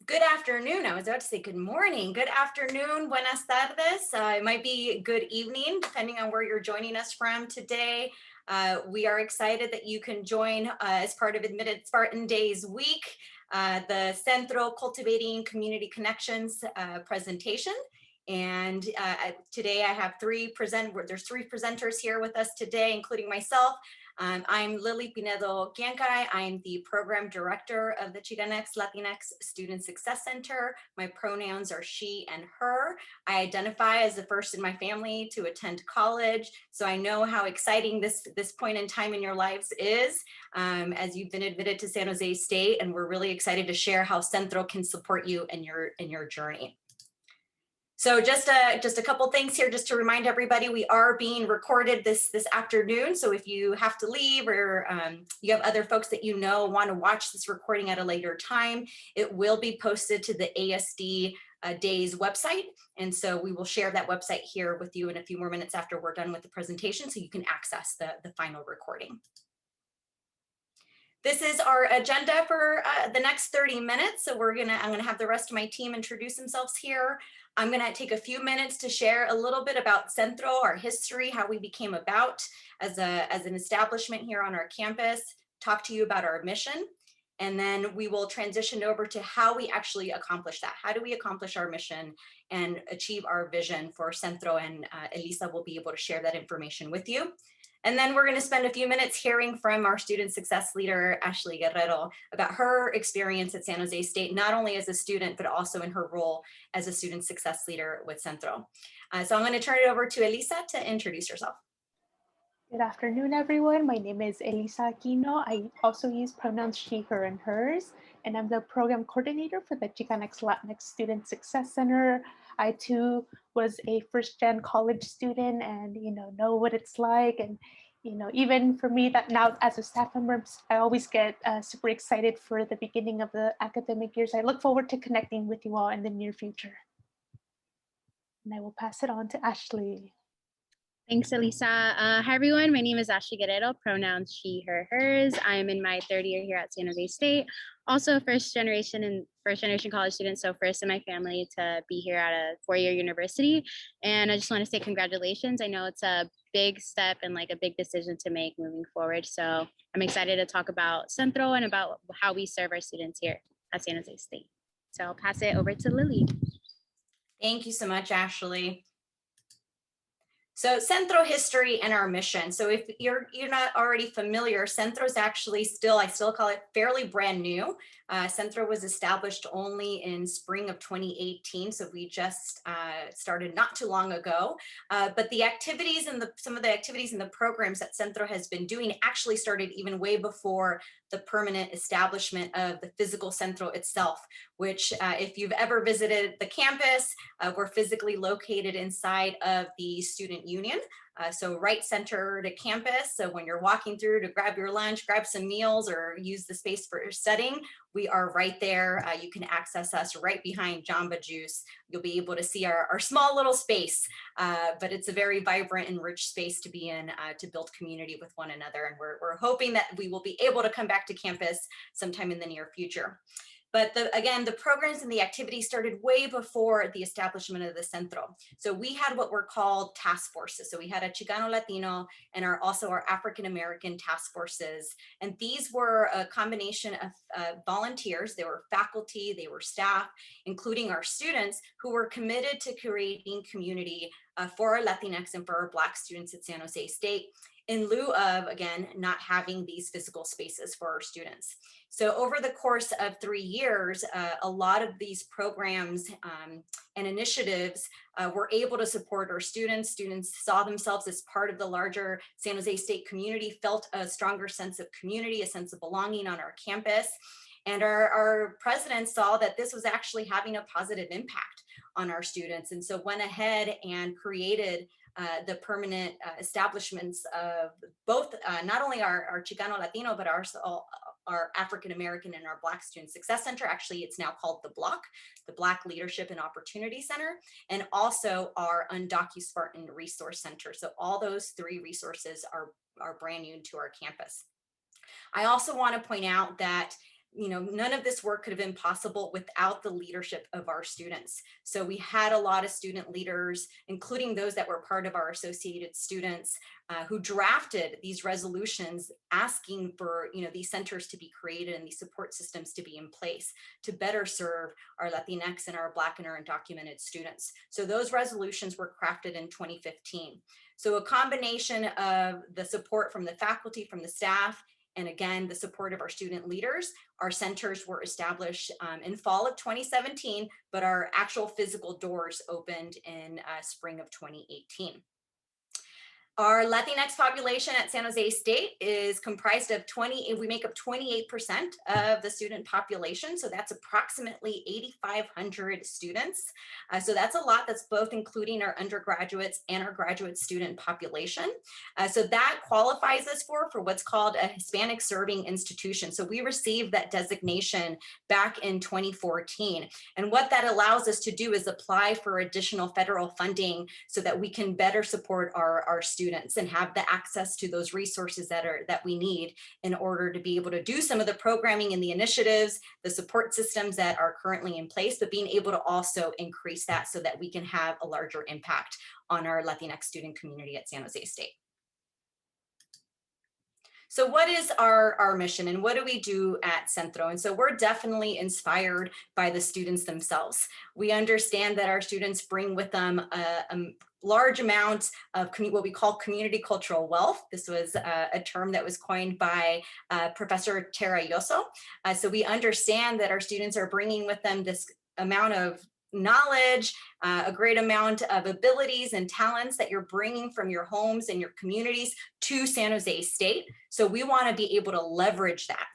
Good afternoon. I was about to say good morning. Good afternoon. Buenas tardes. It might be good evening, depending on where you're joining us from today. We are excited that you can join as part of Admitted Spartan Days week, the Centro Cultivating Community Connections presentation. And today I have there's three presenters here with us today, including myself. I'm Lily Pinedo Giancay. I'm the program director of the Chicanx Latinx Student Success Center. My pronouns are she and her. I identify as the first in my family to attend college, so I know how exciting this point in time in your lives is, as you've been admitted to San Jose State, and we're really excited to share how Centro can support you in your journey. So just a couple things here, just to remind everybody, we are being recorded this afternoon. So if you have to leave or you have other folks that you know want to watch this recording at a later time, it will be posted to the ASD Days website. And so we will share that website here with you in a few more minutes after we're done with the presentation, so you can access the final recording. This is our agenda for the next 30 minutes. So I'm gonna have the rest of my team introduce themselves here. I'm gonna take a few minutes to share a little bit about Centro, our history, how we became about as an establishment here on our campus, talk to you about our mission, and then we will transition over to how we actually accomplish that. How do we accomplish our mission and achieve our vision for Centro? And Elisa will be able to share that information with you. And then we're going to spend a few minutes hearing from our student success leader, Ashley Guerrero, about her experience at San Jose State, not only as a student, but also in her role as a student success leader with Centro. So I'm going to turn it over to Elisa to introduce herself. Good afternoon, everyone. My name is Elisa Aquino. I also use pronouns she, her, and hers, and I'm the program coordinator for the Chicanx Latinx Student Success Center. I too was a first-gen college student, and know what it's like. And even for me, that now as a staff member, I always get super excited for the beginning of the academic years. I look forward to connecting with you all in the near future. And I will pass it on to Ashley. Thanks, Elisa. Hi, everyone. My name is Ashley Guerrero, pronouns she, her, hers. I'm in my third year here at San Jose State. Also first generation college student, so first in my family to be here at a four-year university. And I just want to say congratulations. I know it's a big step and like a big decision to make moving forward. So I'm excited to talk about Centro and about how we serve our students here at San Jose State. So I'll pass it over to Lily. Thank you so much, Ashley. So Centro history and our mission. So if you're not already familiar, Centro is actually I still call it fairly brand new. Centro was established only in spring of 2018. So we just started not too long ago. But the activities and some of the activities and the programs that Centro has been doing actually started even way before the permanent establishment of the physical Centro itself, which if you've ever visited the campus, we're physically located inside of the student union. So right center to campus. So when you're walking through to grab your lunch, grab some meals, or use the space for studying, we are right there. You can access us right behind Jamba Juice. You'll be able to see our small little space, but it's a very vibrant and rich space to be in, to build community with one another. And we're hoping that we will be able to come back to campus sometime in the near future. But again, the programs and the activities started way before the establishment of the Centro. So we had what were called task forces. So we had a Chicano Latino and also our African-American task forces. And these were a combination of volunteers. They were faculty, they were staff, including our students, who were committed to creating community for our Latinx and for our Black students at San Jose State, in lieu of, again, not having these physical spaces for our students. So over the course of 3 years, a lot of these programs and initiatives were able to support our students. Students saw themselves as part of the larger San Jose State community, felt a stronger sense of community, a sense of belonging on our campus. And our president saw that this was actually having a positive impact on our students. And so went ahead and created the permanent establishments of both, not only our Chicano Latino, but our African-American and our Black Student Success Center. Actually, it's now called the Black Leadership and Opportunity Center, and also our Spartan Resource Center. So all those three resources are brand new to our campus. I also want to point out that none of this work could have been possible without the leadership of our students. So we had a lot of student leaders, including those that were part of our associated students, who drafted these resolutions asking for these centers to be created and these support systems to be in place to better serve our Latinx and our Black and our undocumented students. So those resolutions were crafted in 2015. So a combination of the support from the faculty, from the staff, and again, the support of our student leaders, our centers were established in fall of 2017, but our actual physical doors opened in spring of 2018. Our Latinx population at San Jose State is comprised of we make up 28% of the student population. So that's approximately 8,500 students. So that's a lot. That's both including our undergraduates and our graduate student population. So that qualifies us for what's called a Hispanic serving institution. So we received that designation back in 2014. And what that allows us to do is apply for additional federal funding so that we can better support our students and have the access to those resources that we need in order to be able to do some of the programming and the initiatives, the support systems that are currently in place, but being able to also increase that so that we can have a larger impact on our Latinx student community at San Jose State. So what is our mission and what do we do at Centro? And so we're definitely inspired by the students themselves. We understand that our students bring with them a large amount of what we call community cultural wealth. This was a term that was coined by Professor Tara Yoso. So we understand that our students are bringing with them this amount of knowledge, a great amount of abilities and talents that you're bringing from your homes and your communities to San Jose State. So we want to be able to leverage that.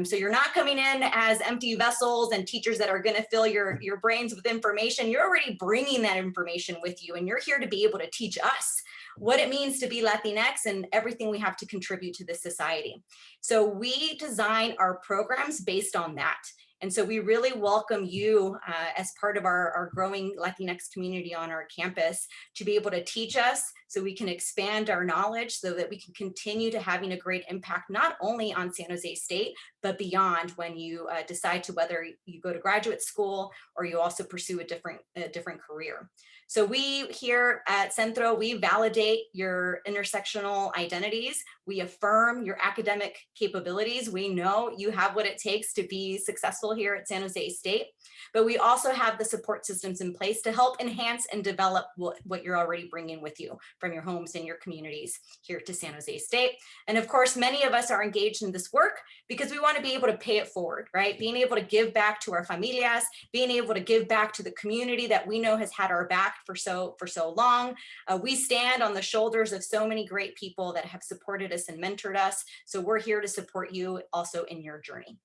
So you're not coming in as empty vessels and teachers that are going to fill your brains with information. You're already bringing that information with you, and you're here to be able to teach us what it means to be Latinx and everything we have to contribute to this society. So we design our programs based on that. And so we really welcome you as part of our growing Latinx community on our campus to be able to teach us so we can expand our knowledge so that we can continue to having a great impact, not only on San Jose State, but beyond when you decide to whether you go to graduate school or you also pursue a different career. So we here at Centro, we validate your intersectional identities. We affirm your academic capabilities. We know you have what it takes to be successful here at San Jose State, but we also have the support systems in place to help enhance and develop what you're already bringing with you from your homes and your communities here to San Jose State. And of course, many of us are engaged in this work because we want to be able to pay it forward, right? Being able to give back to our familias, being able to give back to the community that we know has had our back for so long. We stand on the shoulders of so many great people that have supported us and mentored us. So we're here to support you also in your journey.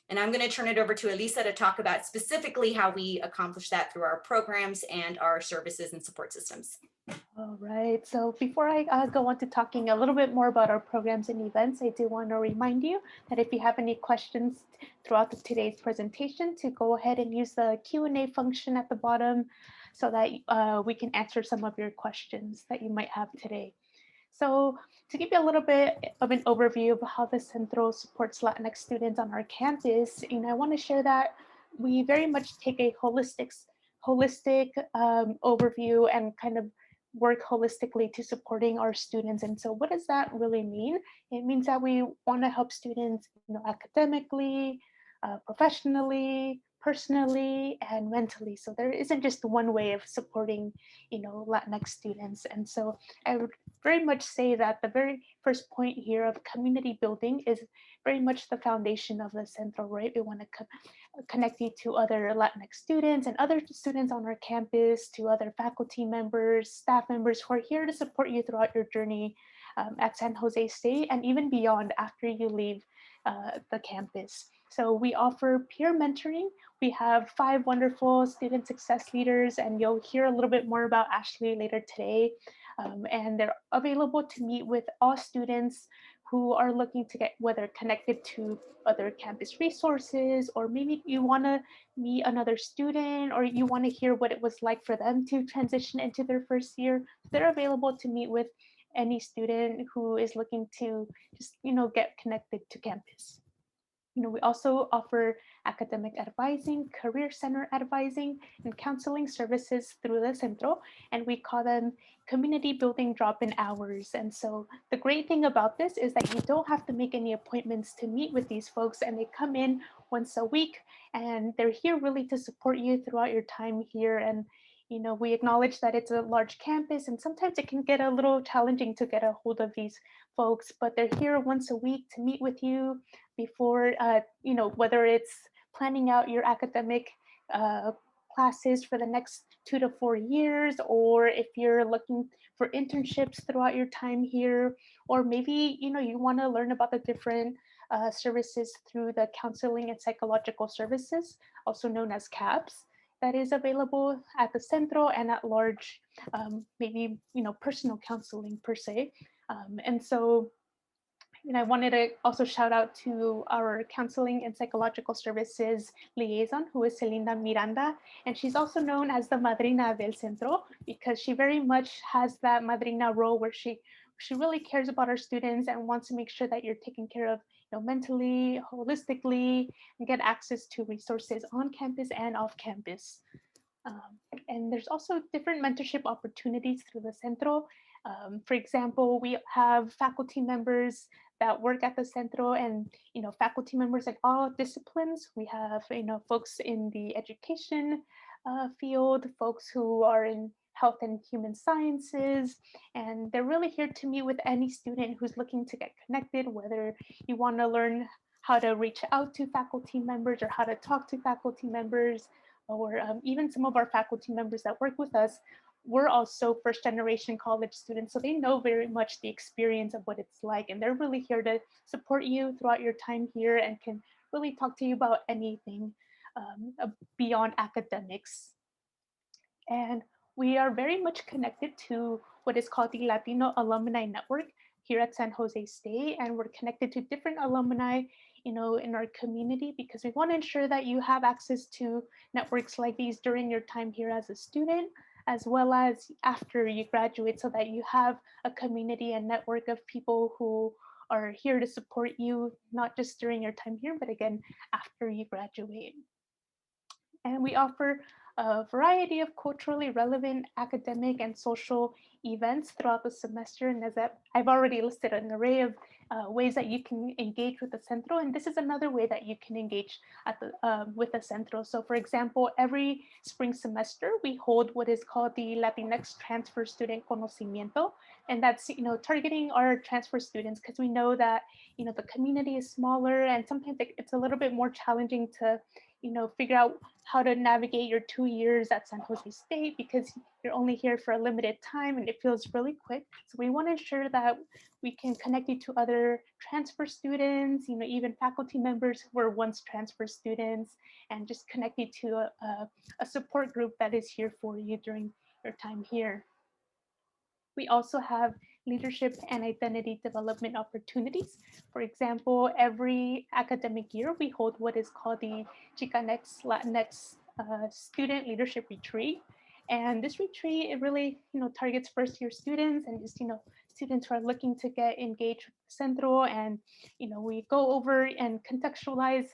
And I'm going to turn it over to Elisa to talk about specifically how we accomplish that through our programs and our services and support systems. All right, so before I go on to talking a little bit more about our programs and events, I do want to remind you that if you have any questions throughout today's presentation, to go ahead and use the Q&A function at the bottom so that we can answer some of your questions that you might have today. So to give you a little bit of an overview of how the Centro supports Latinx students on our campus, I want to share that we very much take a holistic overview and kind of work holistically to supporting our students. And so what does that really mean? It means that we want to help students academically, professionally, personally, and mentally. So there isn't just one way of supporting Latinx students. And so I would very much say that the very first point here of community building is very much the foundation of the Centro, right? We want to connect you to other Latinx students and other students on our campus, to other faculty members, staff members who are here to support you throughout your journey at San Jose State and even beyond after you leave the campus. So we offer peer mentoring. We have 5 wonderful student success leaders, and you'll hear a little bit more about Ashley later today. And they're available to meet with all students who are looking to get whether connected to other campus resources, or maybe you want to meet another student, or you want to hear what it was like for them to transition into their first year. They're available to meet with any student who is looking to just, get connected to campus. We also offer academic advising, career center advising, and counseling services through the Centro, and we call them community building drop-in hours. And so the great thing about this is that you don't have to make any appointments to meet with these folks, and they come in once a week, and they're here really to support you throughout your time here. And we acknowledge that it's a large campus, and sometimes it can get a little challenging to get a hold of these folks, but they're here once a week to meet with you before, whether it's planning out your academic classes for the next 2 to 4 years, or if you're looking for internships throughout your time here, or maybe, you want to learn about the different services through the counseling and psychological services, also known as CAPS, that is available at the Centro and at large, maybe, personal counseling per se. And so, I wanted to also shout out to our counseling and psychological services liaison, who is Celinda Miranda, and she's also known as the Madrina del Centro because she very much has that Madrina role where she really cares about our students and wants to make sure that you're taken care of, mentally, holistically, and get access to resources on campus and off campus. And there's also different mentorship opportunities through the Centro. For example, we have faculty members that work at the Centro, and faculty members in all disciplines. We have folks in the education field, folks who are in health and human sciences, and they're really here to meet with any student who's looking to get connected, whether you want to learn how to reach out to faculty members or how to talk to faculty members, or even some of our faculty members that work with us. We're also first generation college students, so they know very much the experience of what it's like, and they're really here to support you throughout your time here and can really talk to you about anything beyond academics. And we are very much connected to what is called the Latino Alumni Network here at San Jose State, and we're connected to different alumni in our community because we want to ensure that you have access to networks like these during your time here as a student, as well as after you graduate, so that you have a community and network of people who are here to support you, not just during your time here, but again, after you graduate. And we offer a variety of culturally relevant academic and social events throughout the semester. And as I've already listed an array of ways that you can engage with the Centro. And this is another way that you can engage with the Centro. So for example, every spring semester, we hold what is called the Latinx Transfer Student Conocimiento. And that's, targeting our transfer students because we know that, the community is smaller and sometimes it's a little bit more challenging to figure out how to navigate your 2 years at San Jose State because you're only here for a limited time and it feels really quick. So we want to ensure that we can connect you to other transfer students, even faculty members who were once transfer students, and just connect you to a support group that is here for you during your time here. We also have leadership and identity development opportunities. For example, every academic year, we hold what is called the Chicanx Latinx Student Leadership Retreat. And this retreat, it really, targets first-year students and just, students who are looking to get engaged with the Centro. And, we go over and contextualize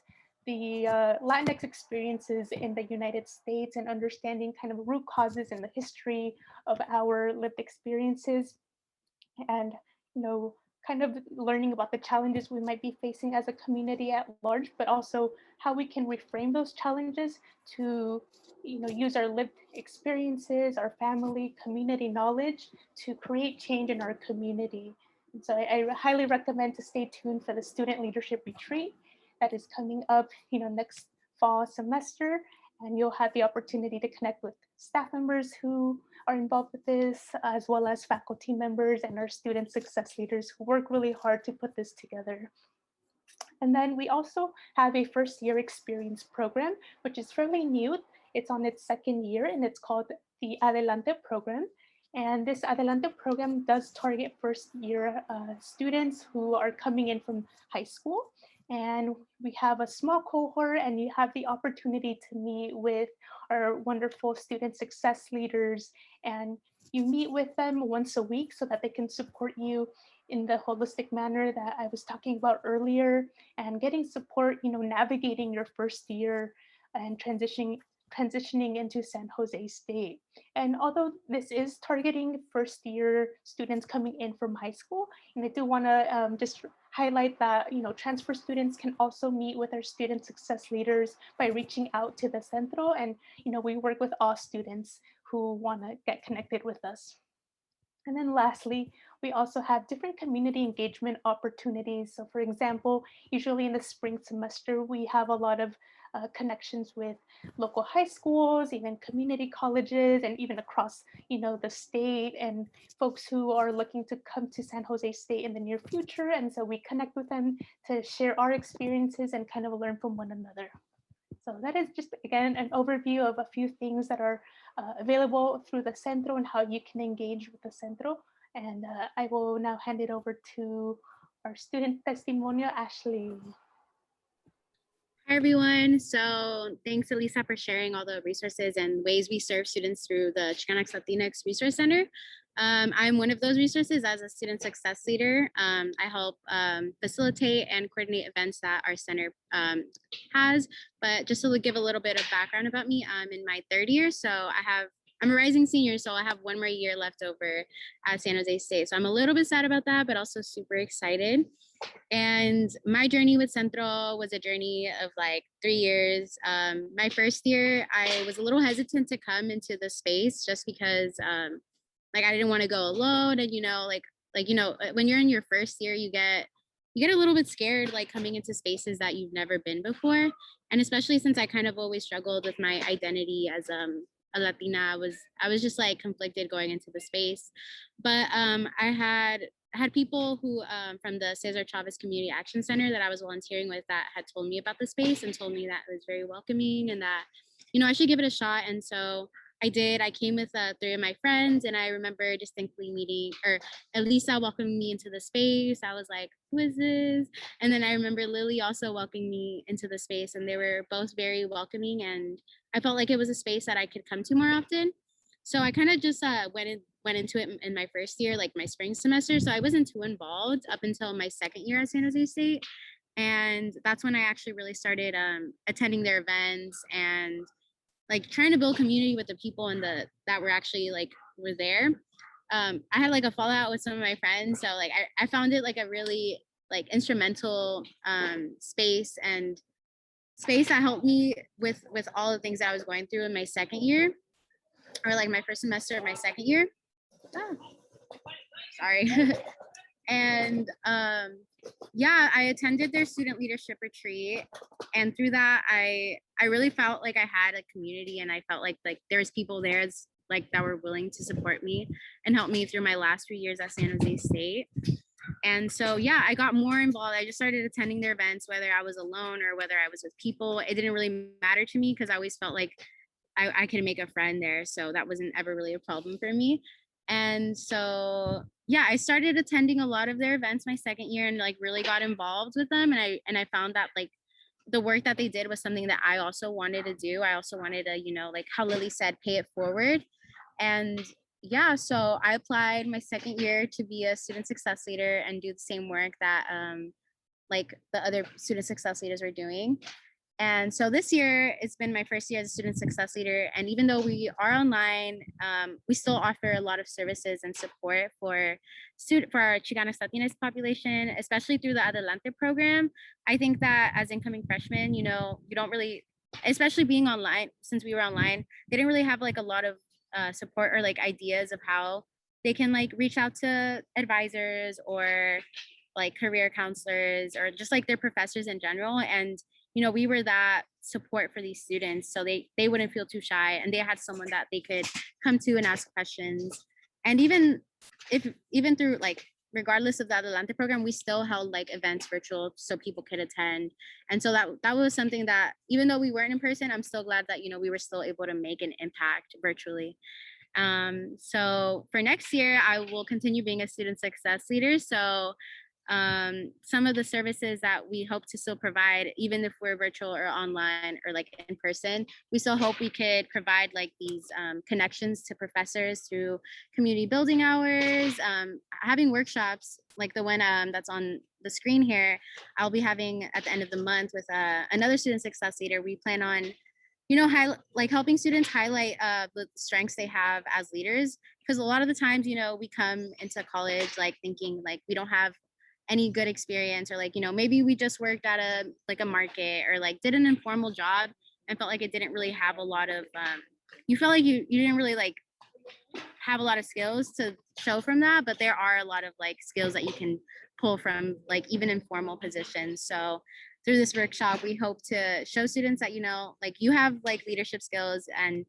the Latinx experiences in the United States and understanding kind of root causes in the history of our lived experiences, and kind of learning about the challenges we might be facing as a community at large, but also how we can reframe those challenges to use our lived experiences, our family, community knowledge to create change in our community. And so I highly recommend to stay tuned for the student leadership retreat that is coming up next fall semester, and you'll have the opportunity to connect with staff members who are involved with this, as well as faculty members and our student success leaders who work really hard to put this together. And then we also have a first year experience program, which is fairly new. It's on its second year and it's called the Adelante program. And this Adelante program does target first year students who are coming in from high school. And we have a small cohort and you have the opportunity to meet with our wonderful student success leaders and you meet with them once a week so that they can support you in the holistic manner that I was talking about earlier, and getting support, navigating your first year and transitioning into San Jose State. And although this is targeting first year students coming in from high school, and I do want to just highlight that transfer students can also meet with our student success leaders by reaching out to the Centro, and we work with all students who want to get connected with us. And then lastly, we also have different community engagement opportunities. So for example, usually in the spring semester, we have a lot of connections with local high schools, even community colleges, and even across, the state, and folks who are looking to come to San Jose State in the near future. And so we connect with them to share our experiences and kind of learn from one another. So that is just, again, an overview of a few things that are available through the Centro and how you can engage with the Centro. And I will now hand it over to our student Testimonio, Ashley. Hi, everyone. So thanks, Elisa, for sharing all the resources and ways we serve students through the Chicanx Latinx Resource Center. I'm one of those resources as a student success leader. I help facilitate and coordinate events that our center has. But just to give a little bit of background about me, I'm in my third year. So I'm a rising senior, so I have one more year left over at San Jose State. So I'm a little bit sad about that, but also super excited. And my journey with Centro was a journey of like 3 years. My first year, I was a little hesitant to come into the space just because like I didn't want to go alone. And when you're in your first year, you get a little bit scared, like coming into spaces that you've never been before. And especially since I kind of always struggled with my identity as a Latina, I was just like conflicted going into the space. But I had people who from the Cesar Chavez Community Action Center that I was volunteering with that had told me about the space and told me that it was very welcoming and that, I should give it a shot. And so I did. I came with 3 of my friends, and I remember distinctly meeting, or Elisa welcoming me into the space. I was like, who is this? And then I remember Lily also welcoming me into the space, and they were both very welcoming, and I felt like it was a space that I could come to more often. So I kind of just went into it in my first year, like my spring semester. So I wasn't too involved up until my second year at San Jose State. And that's when I actually really started attending their events and like trying to build community with the people that were actually were there. I had like a fallout with some of my friends. So like I found it like a really like instrumental space that helped me with all the things that I was going through in my second year, or like my first semester of my second year. Oh, sorry. And yeah, I attended their student leadership retreat, and through that I really felt like I had a community, and I felt like there was people there that were willing to support me and help me through my last few years at San Jose State. And so yeah, I got more involved. I just started attending their events, whether I was alone or whether I was with people. It didn't really matter to me because I always felt like I could make a friend there, so that wasn't ever really a problem for me. And so yeah, I started attending a lot of their events my second year and like really got involved with them, and I found that like the work that they did was something that I also wanted to do. I also wanted to, like how Lily said, pay it forward. And yeah, so I applied my second year to be a student success leader and do the same work that like the other student success leaders were doing. And so this year, it's been my first year as a student success leader. And even though we are online, we still offer a lot of services and support for our Chicanx Latinx population, especially through the Adelante program. I think that as incoming freshmen, you don't really, especially being online, since we were online, they didn't really have like a lot of support or like ideas of how they can like reach out to advisors or like career counselors or just like their professors in general. And we were that support for these students, so they wouldn't feel too shy, and they had someone that they could come to and ask questions. And even through like, regardless of the Adelante program, we still held like events virtual so people could attend. And so that was something that, even though we weren't in person, I'm still glad that we were still able to make an impact virtually. So for next year, I will continue being a student success leader. So some of the services that we hope to still provide, even if we're virtual or online or like in person, we still hope we could provide like these connections to professors through community building hours, having workshops like the one that's on the screen here. I'll be having at the end of the month with another student success leader. We plan on, you know, like helping students highlight the strengths they have as leaders, because a lot of the times, you know, we come into college like thinking like we don't have any good experience, or like, you know, maybe we just worked at a market or like did an informal job and felt like it didn't really have a lot of you felt like you didn't really like have a lot of skills to show from that, but there are a lot of like skills that you can pull from like even informal positions. So through this workshop, we hope to show students that, you know, like you have like leadership skills, and,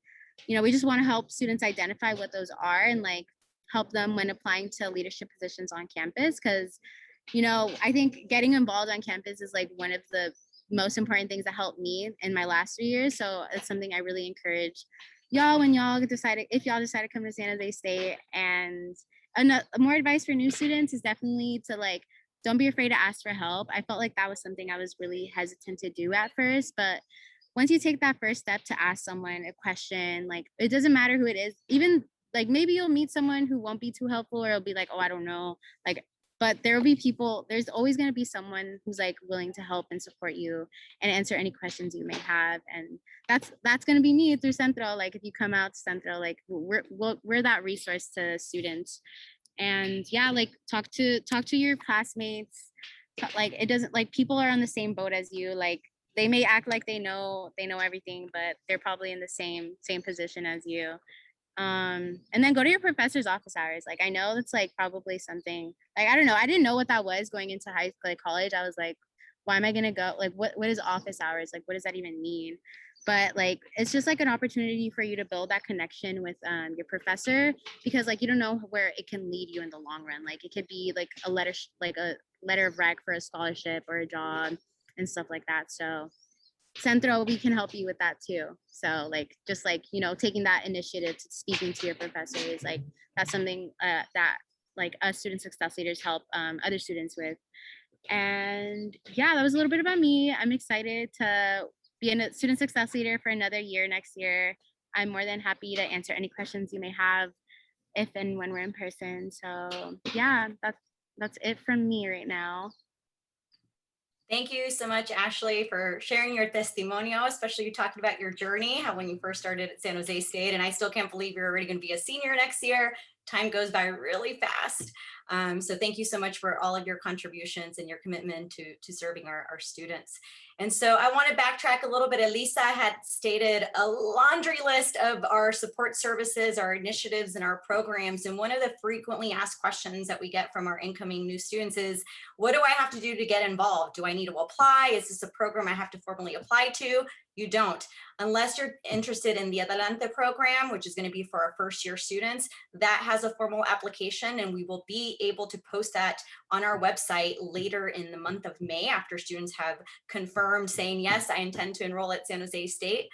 you know, we just want to help students identify what those are and like help them when applying to leadership positions on campus. Because, you know, I think getting involved on campus is like one of the most important things that helped me in my last 3 years. So it's something I really encourage y'all when y'all decide, if y'all decide to come to San Jose State. And more advice for new students is definitely to like, don't be afraid to ask for help. I felt like that was something I was really hesitant to do at first, but once you take that first step to ask someone a question, like it doesn't matter who it is, even like maybe you'll meet someone who won't be too helpful, or it'll be like, oh, I don't know, like, but there will be people, there's always going to be someone who's like willing to help and support you and answer any questions you may have. And that's going to be me through Centro. Like if you come out to Centro, like we're that resource to students. And yeah, like talk to your classmates. Like it doesn't, like people are on the same boat as you. Like they may act like they know everything, but they're probably in the same position as you. And then go to your professor's office hours. Like I know that's like probably something like, I don't know, I didn't know what that was going into college. I was like, why am I gonna go, like what is office hours, like what does that even mean? But like it's just like an opportunity for you to build that connection with your professor, because like you don't know where it can lead you in the long run. Like it could be like a letter of rec for a scholarship or a job and stuff like that. So Centro, we can help you with that too. So like, just like, you know, taking that initiative to speaking to your professor is like, that's something that like us student success leaders help other students with. And yeah, that was a little bit about me. I'm excited to be a student success leader for another year next year. I'm more than happy to answer any questions you may have if and when we're in person. So yeah, that's it from me right now. Thank you so much, Ashley, for sharing your testimonio, especially you talking about your journey, how when you first started at San Jose State, and I still can't believe you're already going to be a senior next year. Time goes by really fast. So thank you so much for all of your contributions and your commitment to serving our students. And so I want to backtrack a little bit. Elisa had stated a laundry list of our support services, our initiatives, and our programs. And one of the frequently asked questions that we get from our incoming new students is, what do I have to do to get involved? Do I need to apply? Is this a program I have to formally apply to? You don't. Unless you're interested in the Adelante program, which is going to be for our first year students, that has a formal application, and we will be able to post that on our website later in the month of May after students have confirmed saying, yes, I intend to enroll at San Jose State.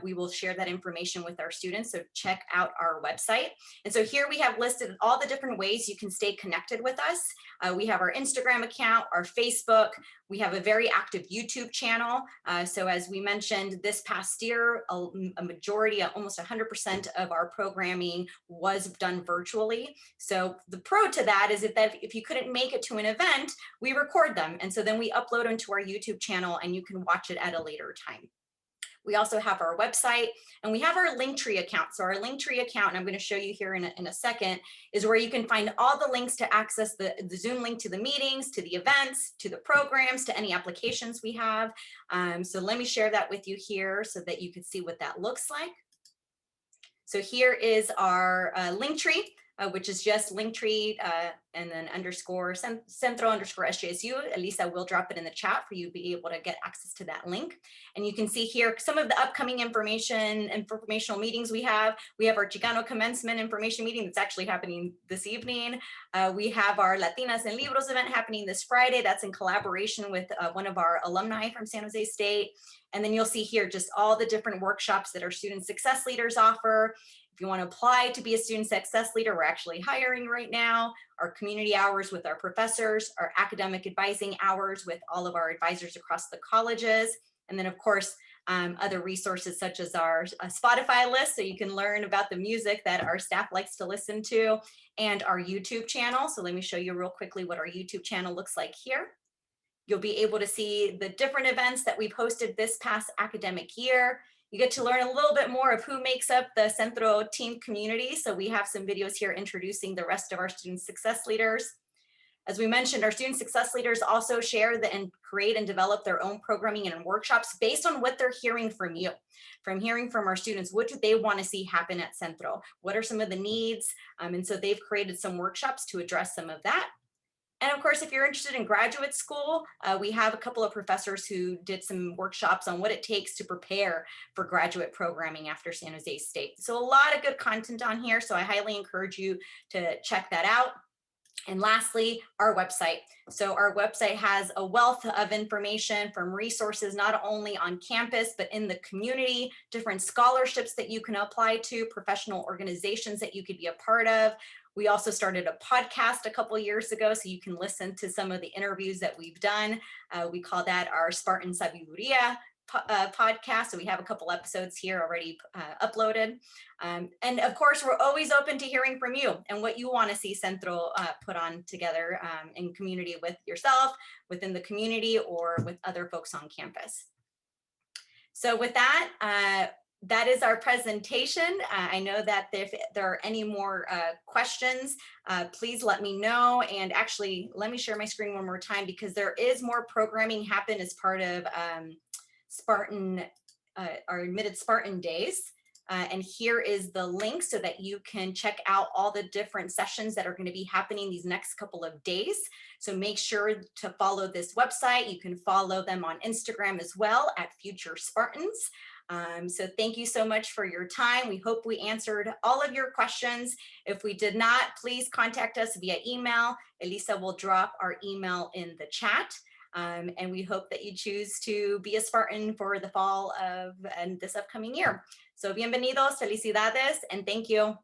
We will share that information with our students, so check out our website. And so here we have listed all the different ways you can stay connected with us. We have our Instagram account, our Facebook. We have a very active YouTube channel. So as we mentioned, this past year, a majority, almost 100% of our programming was done virtually. So the pro to that is if you couldn't make it to an event, we record them. And so then we upload them to our YouTube channel and you can watch it at a later time. We also have our website, and we have our Linktree account. So our Linktree account, and I'm going to show you here in a second, is where you can find all the links to access the Zoom link to the meetings, to the events, to the programs, to any applications we have. So let me share that with you here so that you can see what that looks like. So here is our Linktree, which is just Linktree and then _Centro _SJSU. Elisa will drop it in the chat for you to be able to get access to that link. And you can see here some of the upcoming informational meetings we have. We have our Chicano commencement information meeting that's actually happening this evening. We have our Latinas en Libros event happening this Friday. That's in collaboration with one of our alumni from San Jose State. And then you'll see here just all the different workshops that our student success leaders offer. If you want to apply to be a student success leader, we're actually hiring right now. Our community hours with our professors, our academic advising hours with all of our advisors across the colleges, and then of course, other resources such as our Spotify list, so you can learn about the music that our staff likes to listen to, and our YouTube channel. So let me show you real quickly what our YouTube channel looks like here. You'll be able to see the different events that we've hosted this past academic year. You get to learn a little bit more of who makes up the Centro team community. So we have some videos here introducing the rest of our student success leaders. As we mentioned, our student success leaders also share and create and develop their own programming and workshops based on what they're hearing from you, from hearing from our students. What do they want to see happen at Centro? What are some of the needs? And so they've created some workshops to address some of that. And of course, if you're interested in graduate school, we have a couple of professors who did some workshops on what it takes to prepare for graduate programming after San Jose State. So a lot of good content on here. So I highly encourage you to check that out. And lastly, our website. So our website has a wealth of information from resources, not only on campus, but in the community, different scholarships that you can apply to, professional organizations that you could be a part of. We also started a podcast a couple of years ago, so you can listen to some of the interviews that we've done. We call that our Spartan Sabiduria podcast. So we have a couple episodes here already uploaded. And of course, we're always open to hearing from you and what you want to see Centro put on together in community with yourself, within the community, or with other folks on campus. So with that, that is our presentation. I know that if there are any more questions, please let me know. And actually, let me share my screen one more time, because there is more programming happen as part of Spartan, our admitted Spartan days. And here is the link so that you can check out all the different sessions that are going to be happening these next couple of days. So make sure to follow this website. You can follow them on Instagram as well at Future Spartans. So thank you so much for your time. We hope we answered all of your questions. If we did not, please contact us via email. Elisa will drop our email in the chat. And we hope that you choose to be a Spartan for the fall of and this upcoming year. So bienvenidos, felicidades, and thank you.